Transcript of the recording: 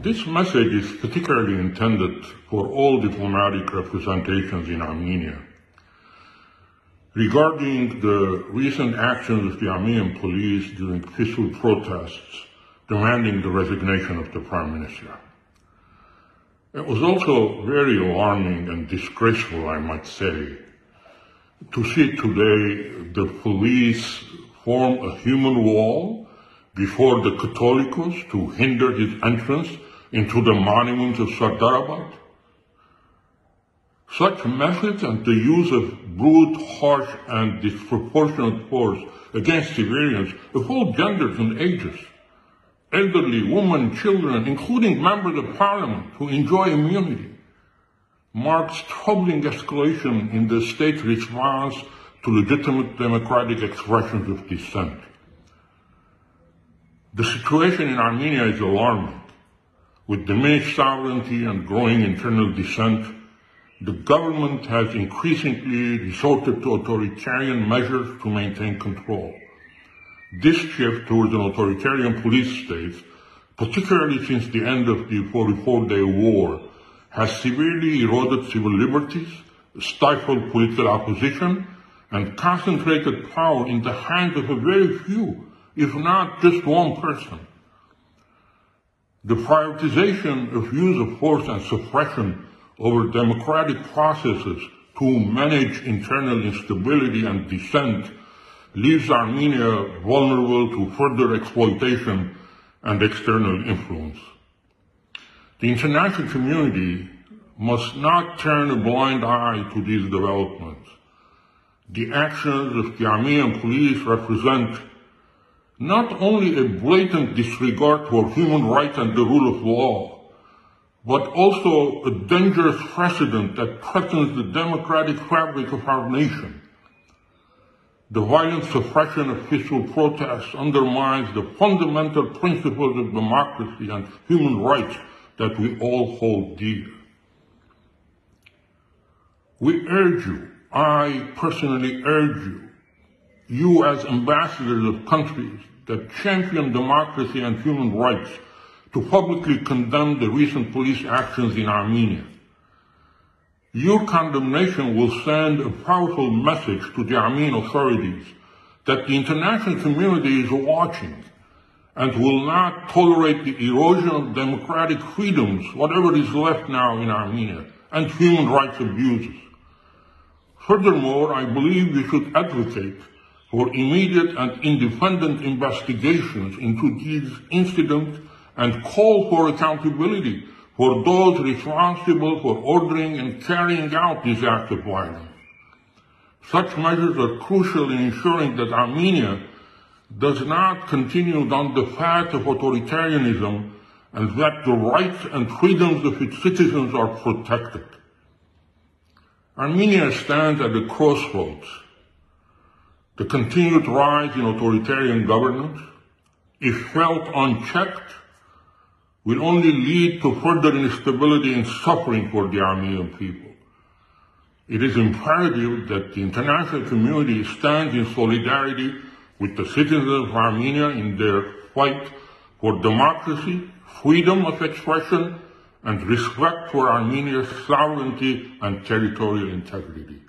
This message is particularly intended for all diplomatic representations in Armenia. Regarding the recent actions of the Armenian police during peaceful protests demanding the resignation of the Prime Minister. It was also very alarming and disgraceful, I might say, to see today the police form a human wall before the Catholicos to hinder his entrance into the monuments of Sardarabad. Such methods and the use of brute, harsh, and disproportionate force against civilians of all genders and ages, elderly, women, children, including members of parliament who enjoy immunity, marks troubling escalation in the state's response to legitimate democratic expressions of dissent. The situation in Armenia is alarming. With diminished sovereignty and growing internal dissent, the government has increasingly resorted to authoritarian measures to maintain control. This shift towards an authoritarian police state, particularly since the end of the 44-day war, has severely eroded civil liberties, stifled political opposition, and concentrated power in the hands of a very few, if not just one person. The prioritization of use of force and suppression over democratic processes to manage internal instability and dissent leaves Armenia vulnerable to further exploitation and external influence. The international community must not turn a blind eye to these developments. The actions of the Armenian police represent not only a blatant disregard for human rights and the rule of law, but also a dangerous precedent that threatens the democratic fabric of our nation. The violent suppression of peaceful protests undermines the fundamental principles of democracy and human rights that we all hold dear. We urge you, I personally urge you as ambassadors of countries that champion democracy and human rights, to publicly condemn the recent police actions in Armenia. Your condemnation will send a powerful message to the Armenian authorities that the international community is watching and will not tolerate the erosion of democratic freedoms, whatever is left now in Armenia, and human rights abuses. Furthermore, I believe we should advocate for immediate and independent investigations into these incidents and call for accountability for those responsible for ordering and carrying out these acts of violence. Such measures are crucial in ensuring that Armenia does not continue down the path of authoritarianism and that the rights and freedoms of its citizens are protected. Armenia stands at a crossroads. The continued rise in authoritarian governance, if held unchecked, will only lead to further instability and suffering for the Armenian people. It is imperative that the international community stands in solidarity with the citizens of Armenia in their fight for democracy, freedom of expression, and respect for Armenia's sovereignty and territorial integrity.